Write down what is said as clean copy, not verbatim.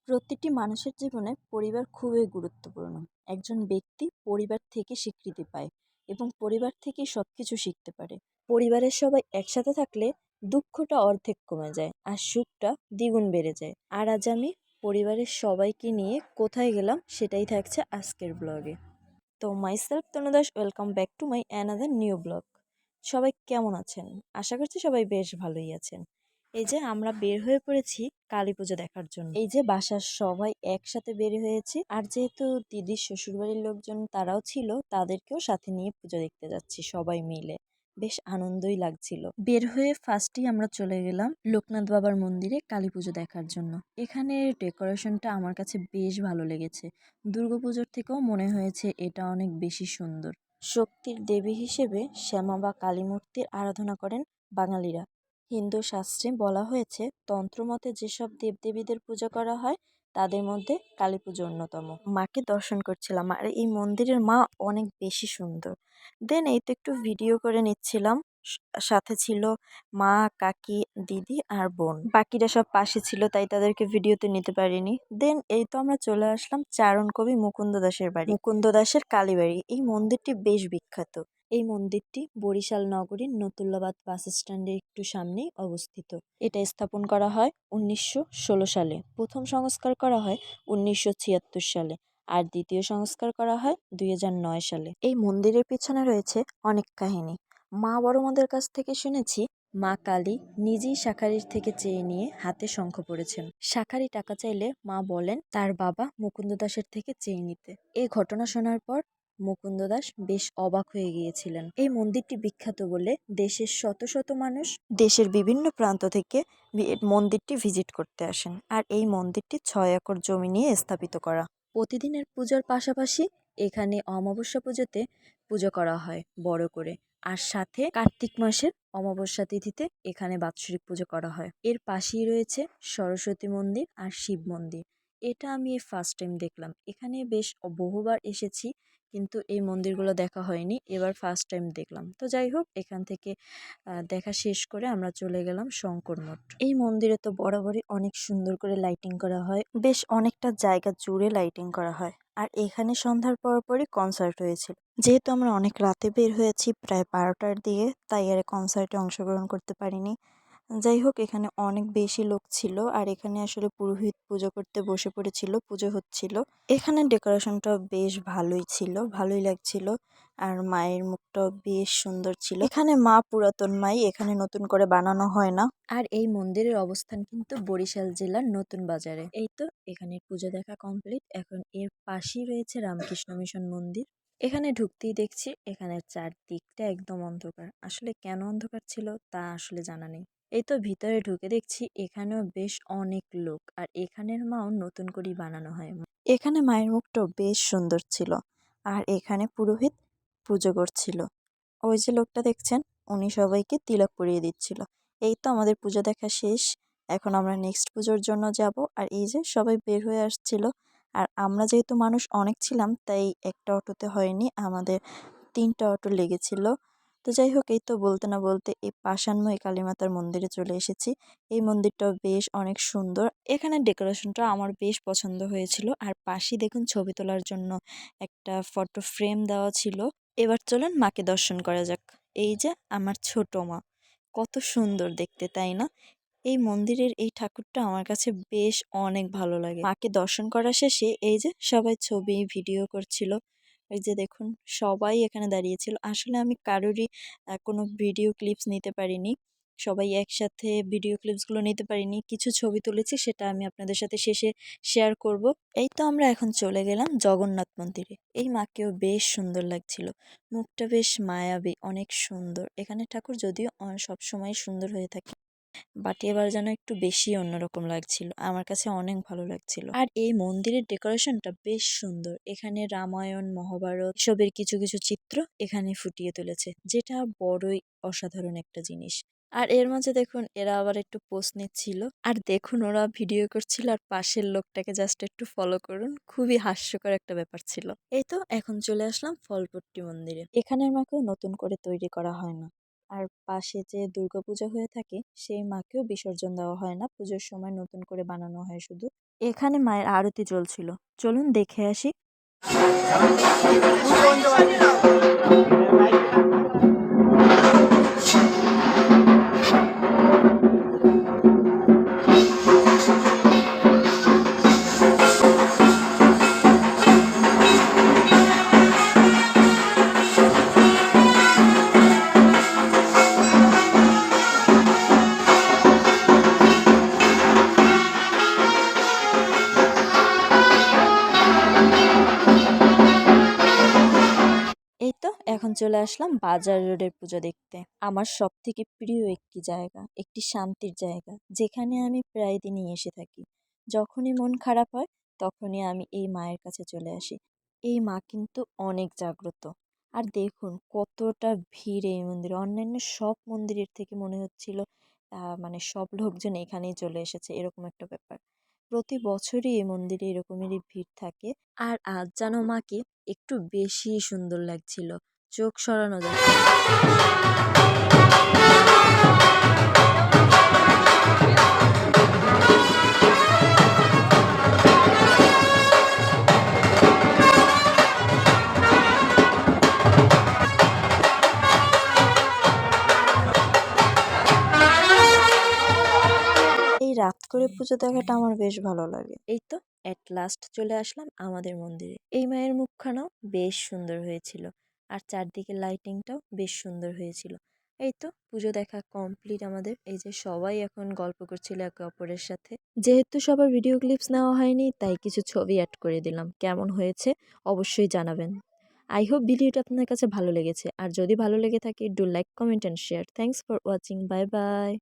প্রতিটি মানুষের জীবনে পরিবার খুবই গুরুত্বপূর্ণ। একজন ব্যক্তি পরিবার থেকে স্বীকৃতি পায় এবং পরিবার থেকেই সবকিছু শিখতে পারে। পরিবারের সবাই একসাথে থাকলে দুঃখটা অর্ধেক কমে যায় আর সুখটা দ্বিগুণ বেড়ে যায়। আর আজ আমি পরিবারের সবাইকে নিয়ে কোথায় গেলাম সেটাই থাকছে আজকের ব্লগে। তো myself Tanu Das, welcome back to my another new blog. সবাই কেমন আছেন? আশা করছি সবাই বেশ ভালোই আছেন। এই যে আমরা বের হয়ে পড়েছি কালী পুজো দেখার জন্য। এই যে বাসার সবাই একসাথে বের হয়েছি, আর যেহেতু দিদির শ্বশুরবাড়ির লোকজন তারাও ছিল, তাদেরকেও সাথে নিয়ে পুজো দেখতে যাচ্ছি সবাই মিলে। বেশ আনন্দই লাগছিল। বের হয়ে ফার্স্টেই আমরা চলে গেলাম লোকনাথ বাবার মন্দিরে কালী পুজো দেখার জন্য। এখানে ডেকোরেশনটা আমার কাছে বেশ ভালো লেগেছে। দুর্গাপুজোর থেকেও মনে হয়েছে এটা অনেক বেশি সুন্দর। শক্তির দেবী হিসেবে শ্যামা বা কালী মূর্তির আরাধনা করেন বাঙালিরা। হিন্দু শাস্ত্রে বলা হয়েছে তন্ত্রমতে যেসব দেবদেবীদের পূজা করা হয় তাদের মধ্যে কালী পুজো অন্যতম। মাকে দর্শন করছিলাম, আর এই মন্দিরের মা অনেক বেশি সুন্দর। দেন এই তো একটু ভিডিও করে নিচ্ছিলাম। সাথে ছিল মা, কাকি, দিদি আর বোন। বাকিরা সব পাশে ছিল, তাই তাদেরকে ভিডিওতে নিতে পারিনি। দেন এই তো আমরা চলে আসলাম চারণ কবি মুকুন্দ দাসের বাড়ি, মুকুন্দ দাসের কালীবাড়ি। এই মন্দিরটি বেশ বিখ্যাত। এই মন্দিরটি বরিশাল নগরীর নতুল্লাবাদ বাস স্ট্যান্ডের একটু সামনেই অবস্থিত। এটা স্থাপন করা হয় 1916 সালে। প্রথম সংস্কার করা হয় 1976 সালে, আর দ্বিতীয় সংস্কার করা হয় 2009 সালে। এই মন্দিরের পিছনে রয়েছে অনেক কাহিনী। মা বড়মাদের কাছ থেকে শুনেছি মা কালী নিজেই শাঁখারীর থেকে চেয়ে নিয়ে হাতে শঙ্খ পড়েছেন। শাঁখারী টাকা চাইলে মা বলেন তার বাবা মুকুন্দ দাসের থেকে চেয়ে নিতে। এই ঘটনা শোনার পর মুকুন্দ দাস বেশ অবাক হয়ে গিয়েছিলেন। এই মন্দিরটি বিখ্যাত বলে দেশের শত শত মানুষ দেশের বিভিন্ন প্রান্ত থেকে মন্দিরটি ভিজিট করতে আসেন। আর এই মন্দিরটি 6 একর জমি নিয়ে স্থাপিত করা। প্রতিদিনের পূজার পাশাপাশি এখানে অমাবস্যা পুজোতে পুজো করা হয় বড় করে। আর সাথে কার্তিক মাসের অমাবস্যা তিথিতে এখানে বাৎসরিক পুজো করা হয়। এর পাশেই রয়েছে সরস্বতী মন্দির আর শিব মন্দির। এটা আমি ফার্স্ট টাইম দেখলাম। এখানে বেশ বহুবার এসেছি, কিন্তু এই মন্দিরগুলো দেখা হয়নি, এবার ফার্স্ট টাইম দেখলাম। তো যাই হোক, এখান থেকে দেখা শেষ করে আমরা চলে গেলাম শঙ্কর মঠ। এই মন্দিরে তো বরাবরই অনেক সুন্দর করে লাইটিং করা হয়, বেশ অনেকটা জায়গা জুড়ে লাইটিং করা হয়। আর এখানে সন্ধ্যার পরপরই কনসার্ট হয়েছিল। যেহেতু আমরা অনেক রাতে বের হয়েছি, প্রায় 12টার দিকে, তাই আর কনসার্টে অংশগ্রহণ করতে পারিনি। যাই হোক, এখানে অনেক বেশি লোক ছিল, আর এখানে আসলে পুরোহিত পুজো করতে বসে পড়েছিল, পুজো হচ্ছিল। এখানে ডেকোরেশনটা বেশ ভালোই ছিল, ভালোই লাগছিল। আর মায়ের মুখটাও বেশ সুন্দর ছিল। এখানে মা পুরাতন মাই, এখানে নতুন করে বানানো হয় না। আর এই মন্দিরের অবস্থান কিন্তু বরিশাল জেলার নতুন বাজারে। এই তো এখানে পুজো দেখা কমপ্লিট। এখন এর পাশেই রয়েছে রামকৃষ্ণ মিশন মন্দির। এখানে ঢুকতেই দেখছি এখানে চারদিকটা একদম অন্ধকার। আসলে কেন অন্ধকার ছিল তা আসলে জানা নেই। এই তো ভিতরে ঢুকে দেখছি এখানেও বেশ অনেক লোক, আর এখানের মাও নতুন করেই বানানো হয়। এখানে মায়ের মুখটাও বেশ সুন্দর ছিল। আর এখানে পুরোহিত পুজো করছিল। ওই যে লোকটা দেখছেন, উনি সবাইকে তিলক পরিয়ে দিচ্ছিল। এই তো আমাদের পুজো দেখা শেষ। এখন আমরা নেক্সট পুজোর জন্য যাব। আর এই যে সবাই বের হয়ে আসছিল। আর আমরা যেহেতু মানুষ অনেক ছিলাম, তাই একটা অটোতে হয়নি, আমাদের 3টা অটো লেগেছিল। তো যাই হোক, এই তো বলতে না বলতে এই পাষাণময়ী কালীমাতার মন্দিরে চলে এসেছি। এই মন্দিরটাও বেশ অনেক সুন্দর। এখানে ডেকোরেশনটা আমার বেশ পছন্দ হয়েছিল। আর পাশেই দেখুন ছবি তোলার জন্য একটা ফটো ফ্রেম দেওয়া ছিল। এবার চলুন মাকে দর্শন করা যাক। এই যে আমার ছোট মা, কত সুন্দর দেখতে, তাই না? এই মন্দিরের এই ঠাকুরটা আমার কাছে বেশ অনেক ভালো লাগে। মাকে দর্শন করা শেষে এই যে সবাই ছবি ভিডিও করছিল। এই যে দেখুন, সবাই এখানে দাঁড়িয়েছিল। আসলে আমি কারোরই কোনো ভিডিও ক্লিপস নিতে পারিনি। সবাই একসাথে ভিডিও ক্লিপসগুলো নিতে পারিনি। কিছু ছবি তুলেছি, সেটা আমি আপনাদের সাথে শেষে শেয়ার করব। এই তো আমরা এখন চলে গেলাম জগন্নাথ মন্দিরে। এই মাকেও বেশ সুন্দর লাগছিল। মুখটা বেশ মায়াবী, অনেক সুন্দর। এখানে ঠাকুর যদিও সবসময় সুন্দর হয়ে থাকে, বাট এবার যেন একটু বেশি অন্যরকম লাগছিল। আমার কাছে অনেক ভালো লাগছিল। আর এই মন্দিরের ডেকোরেশনটা বেশ সুন্দর। এখানে রামায়ণ, মহাভারত সবের কিছু কিছু চিত্র এখানে ফুটিয়ে তুলেছে, যেটা বড়ই অসাধারণ একটা জিনিস। আর এর মাঝে দেখুন এরা আবার একটু পোস্ট নিচ্ছিল। আর দেখুন ওরা ভিডিও করছিল, আর পাশের লোকটাকে জাস্ট একটু ফলো করুন। খুবই হাস্যকর একটা ব্যাপার ছিল। এই তো এখন চলে আসলাম ফলপট্টি মন্দিরে। এখানের মাকেও নতুন করে তৈরি করা হয় না। আর পাশে যে দুর্গাপূজা হয়ে থাকে সেই মাকেও বিসর্জন দেওয়া হয় না, পুজোর সময় নতুন করে বানানো হয় শুধু। এখানে মায়ের আরতি চলছিল, চলুন দেখে আসি। এই তো এখন চলে আসলাম বাজার রোডের পুজো দেখতে। আমার সব থেকে প্রিয় একটি জায়গা, একটি শান্তির জায়গা, যেখানে আমি প্রায় দিনই এসে থাকি। যখনই মন খারাপ হয় তখনই আমি এই মায়ের কাছে চলে আসি। এই মা কিন্তু অনেক জাগ্রত। আর দেখুন কতটা ভিড় এই মন্দিরে। অন্যান্য সব মন্দিরের থেকে মনে হচ্ছিল মানে সব লোকজন এখানেই চলে এসেছে, এরকম একটা ব্যাপার। প্রতি বছরই এই মন্দিরে এরকমেরই ভিড় থাকে। আর আজ যেন মাকে একটু বেশি সুন্দর লাগছিল, চোখ সরানো যাচ্ছে না। এই রাত করে পুজো দেখাটা আমার বেশ ভালো লাগে। এই তো এট লাস্ট চলে আসলাম আমাদের মন্দিরে। এই মায়ের মুখখানাও বেশ সুন্দর হয়েছিল, আর চারদিকে লাইটিংটাও বেশ সুন্দর হয়েছিল। এই তো পুজো দেখা কমপ্লিট আমাদের। এই যে সবাই এখন গল্প করছিল একে অপরের সাথে। যেহেতু সবার ভিডিও ক্লিপস নেওয়া হয়নি, তাই কিছু ছবি অ্যাড করে দিলাম। কেমন হয়েছে অবশ্যই জানাবেন। আই হোপ ভিডিওটা আপনার কাছে ভালো লেগেছে, আর যদি ভালো লেগে থাকে do like, comment and share. Thanks for watching, bye bye.